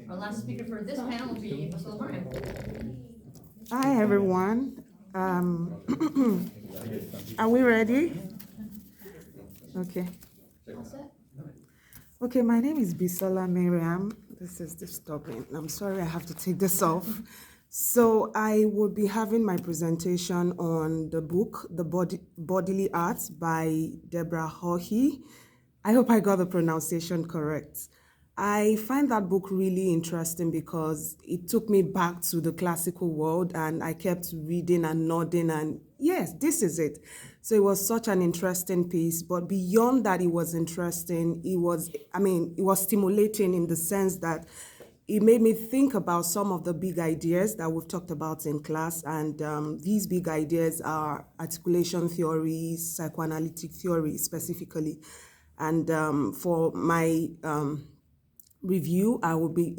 Our last speaker for this panel will be Bisola-Mariam. Hi, everyone. Are we ready? Okay. All set? Okay, my name is Bisola-Mariam. This is disturbing. I'm sorry I have to take this off. So I will be having my presentation on the book, Bodily Arts by Debra Hawhee. I hope I got the pronunciation correct. I find that book really interesting because it took me back to the classical world, and I kept reading and nodding and yes, this is it. So it was such an interesting piece, but beyond that it was interesting, it was stimulating in the sense that it made me think about some of the big ideas that we've talked about in class, and these big ideas are articulation theory, psychoanalytic theory specifically. And for my review, I will be,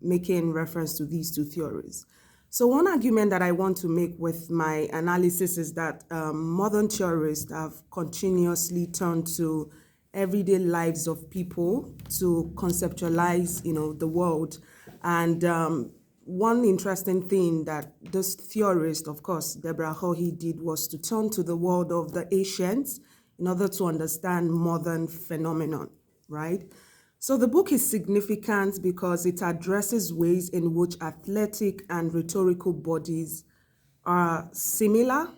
making reference to these two theories. So one argument that I want to make with my analysis is that modern theorists have continuously turned to everyday lives of people to conceptualize, the world. And one interesting thing that this theorist, of course, Debra Hawhee, did was to turn to the world of the ancients in order to understand modern phenomenon, right? So the book is significant because it addresses ways in which athletic and rhetorical bodies are similar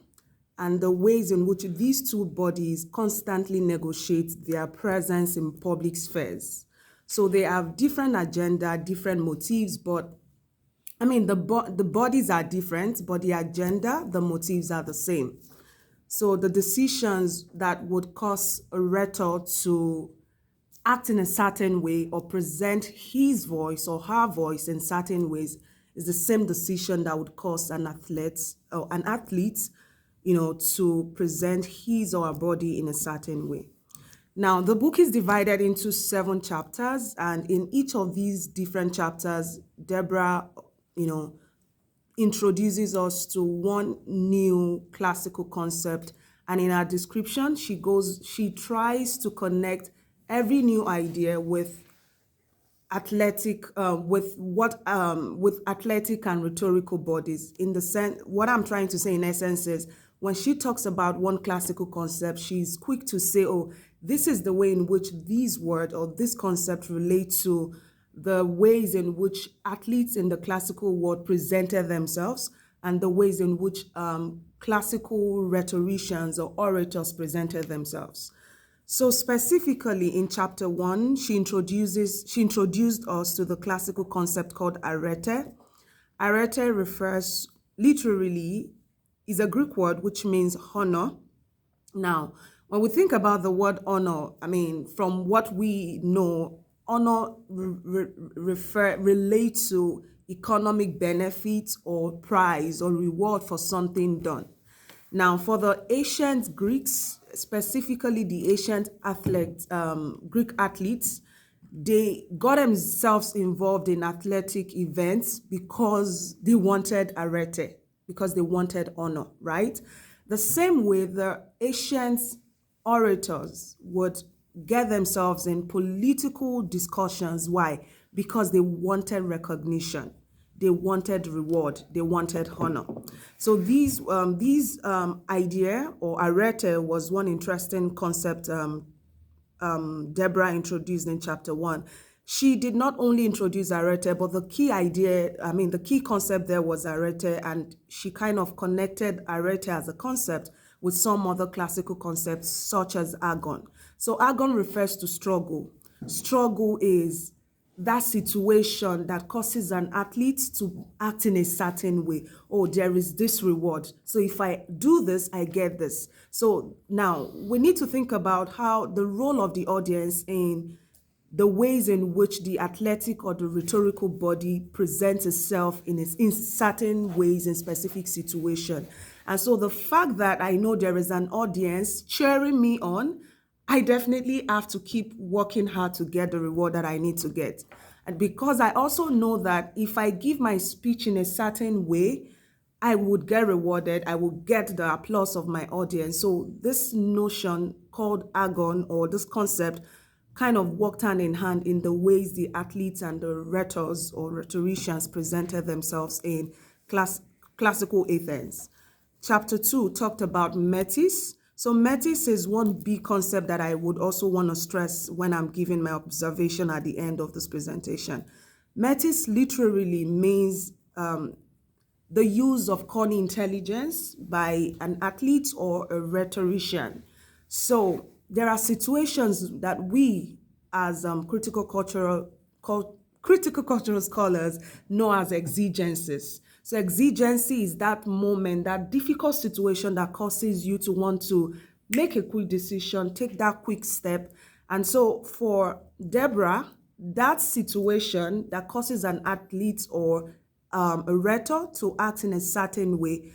and the ways in which these two bodies constantly negotiate their presence in public spheres. So they have different agenda, different motives, but the bodies are different, but the agenda, the motives are the same. So the decisions that would cause a rhetor to act in a certain way or present his voice or her voice in certain ways is the same decision that would cause an athlete, to present his or her body in a certain way. Now, the book is divided into 7 chapters, and in each of these different chapters, Debra, introduces us to one new classical concept, and in her description, she tries to connect every new idea with athletic and rhetorical bodies. In the sense, what I'm trying to say in essence is when she talks about one classical concept, she's quick to say, oh, this is the way in which these words or this concept relate to the ways in which athletes in the classical world presented themselves and the ways in which classical rhetoricians or orators presented themselves. So specifically in chapter 1, she introduced us to the classical concept called arete. Arete refers literally, is a Greek word which means honor. Now, when we think about the word honor, from what we know, honor relates to economic benefits or prize or reward for something done. Now, for the ancient Greeks, specifically the ancient Greek athletes, they got themselves involved in athletic events because they wanted arete, because they wanted honor, right? The same way the ancient orators would get themselves in political discussions. Why? Because they wanted recognition. They wanted reward. They wanted honor. So these idea or arete was one interesting concept Debra introduced in chapter 1. She did not only introduce arete, but the key idea, the key concept there was arete, and she kind of connected arete as a concept with some other classical concepts such as Argon. So Argon refers to struggle. Struggle is that situation that causes an athlete to act in a certain way. Oh, there is this reward. So if I do this, I get this. So now we need to think about how the role of the audience in the ways in which the athletic or the rhetorical body presents itself in certain ways in specific situation. And so the fact that I know there is an audience cheering me on, I definitely have to keep working hard to get the reward that I need to get. And because I also know that if I give my speech in a certain way, I would get rewarded, I will get the applause of my audience. So this notion called Argon, or this concept, kind of worked hand in hand in the ways the athletes and the rhetors or rhetoricians presented themselves in classical Athens. Chapter 2 talked about Metis. So Metis is one big concept that I would also want to stress when I'm giving my observation at the end of this presentation. Metis literally means the use of corny intelligence by an athlete or a rhetorician. So there are situations that we, as critical cultural scholars, know as exigencies. So exigency is that moment, that difficult situation that causes you to want to make a quick decision, take that quick step. And so for Debra, that situation that causes an athlete or a rhetor to act in a certain way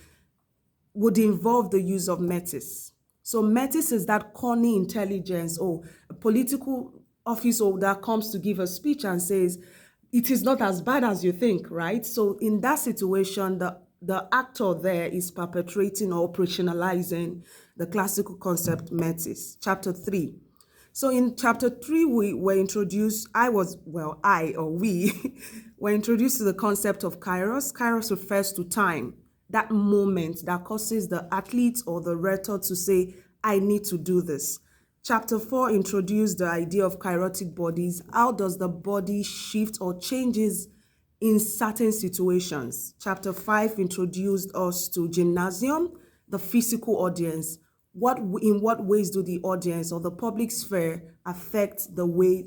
would involve the use of Metis. So Metis is that corny intelligence, or a political office holder comes to give a speech and says, it is not as bad as you think, right? So in that situation, the actor there is perpetrating or operationalizing the classical concept Metis. Chapter 3. So in chapter 3, we were introduced, we were introduced to the concept of Kairos. Kairos refers to time, that moment that causes the athlete or the rhetor to say, I need to do this. Chapter 4 introduced the idea of kairotic bodies. How does the body shift or changes in certain situations? Chapter 5 introduced us to gymnasium, the physical audience. In what ways do the audience or the public sphere affect the way,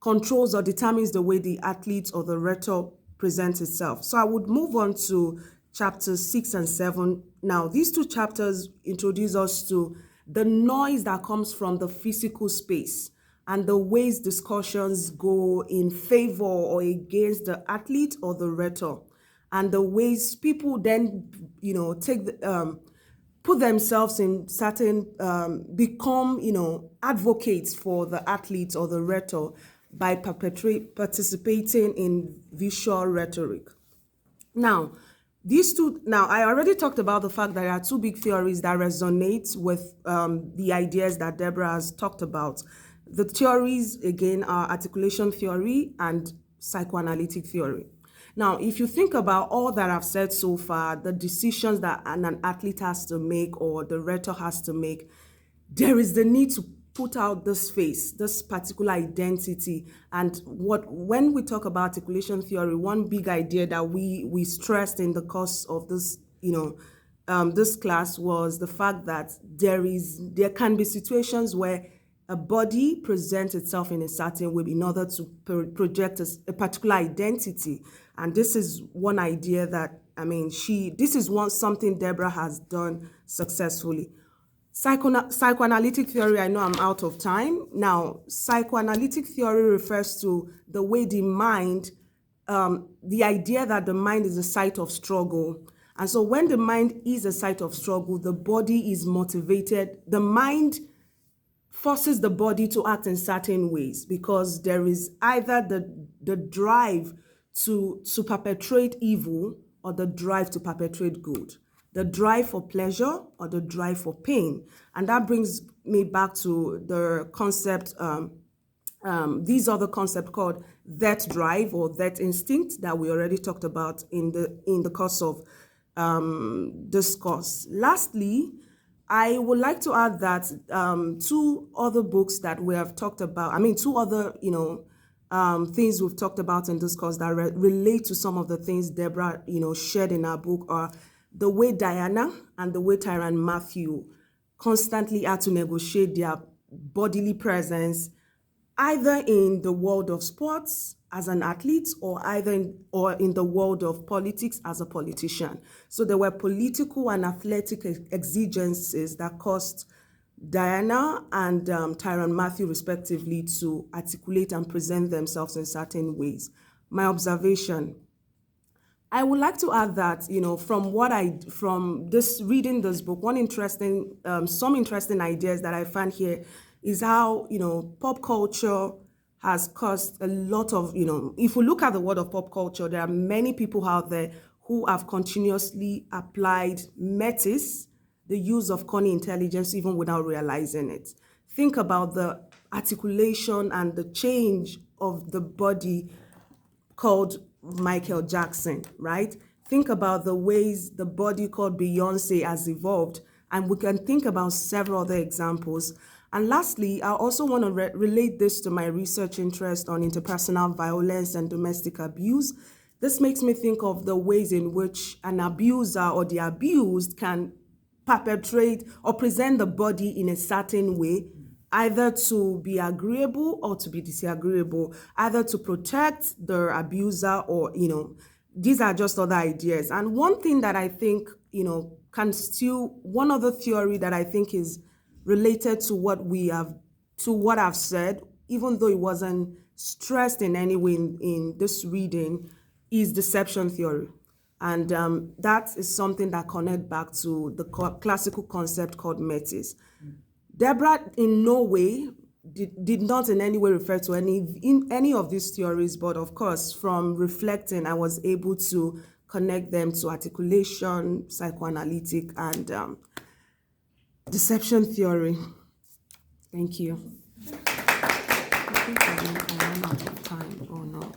controls or determines the way the athlete or the rhetor presents itself? So I would move on to chapters 6 and 7. Now, these two chapters introduce us to the noise that comes from the physical space and the ways discussions go in favor or against the athlete or the rhetor, and the ways people then, put themselves in certain, become, advocates for the athlete or the rhetor by participating in visual rhetoric. Now, I already talked about the fact that there are two big theories that resonate with the ideas that Debra has talked about. The theories, again, are articulation theory and psychoanalytic theory. Now, if you think about all that I've said so far, the decisions that an athlete has to make or the rhetor has to make, there is the need to put out this face, this particular identity. And when we talk about articulation theory, one big idea that we stressed in the course of this, this class was the fact that there can be situations where a body presents itself in a certain way in order to project a particular identity. And this is one idea that, this is something Debra has done successfully. Psychoanalytic theory, I know I'm out of time. Now, psychoanalytic theory refers to the way the mind, the idea that the mind is a site of struggle. And so when the mind is a site of struggle, the body is motivated. The mind forces the body to act in certain ways because there is either the drive to perpetrate evil or the drive to perpetrate good. The drive for pleasure or the drive for pain. And that brings me back to the concept, these other concepts called that drive or that instinct that we already talked about in the course of this course. Lastly, I would like to add that two other books that we have talked about, two other, things we've talked about in this course that relate to some of the things Debra, shared in our book are the way Diana and the way Tyrant Matthew constantly had to negotiate their bodily presence, either in the world of sports as an athlete or in the world of politics as a politician. So there were political and athletic exigencies that caused Diana and Tyrant Matthew respectively to articulate and present themselves in certain ways. My observation, I would like to add that, from reading this book, some interesting ideas that I found here is how, pop culture has caused a lot of, if we look at the world of pop culture, there are many people out there who have continuously applied Metis, the use of corny intelligence, even without realizing it. Think about the articulation and the change of the body called Michael Jackson, right? Think about the ways the body called Beyonce has evolved, and we can think about several other examples. And lastly, I also want to relate this to my research interest on interpersonal violence and domestic abuse. This makes me think of the ways in which an abuser or the abused can perpetrate or present the body in a certain way, either to be agreeable or to be disagreeable, either to protect the abuser or, these are just other ideas. And one thing that I think, one other theory that I think is related to what I've said, even though it wasn't stressed in any way in this reading, is deception theory. And that is something that connects back to the classical concept called Metis. Debra in no way did not in any way refer to any of these theories, but of course, from reflecting, I was able to connect them to articulation, psychoanalytic, and deception theory. Thank you. I think I ran out of time. Oh no.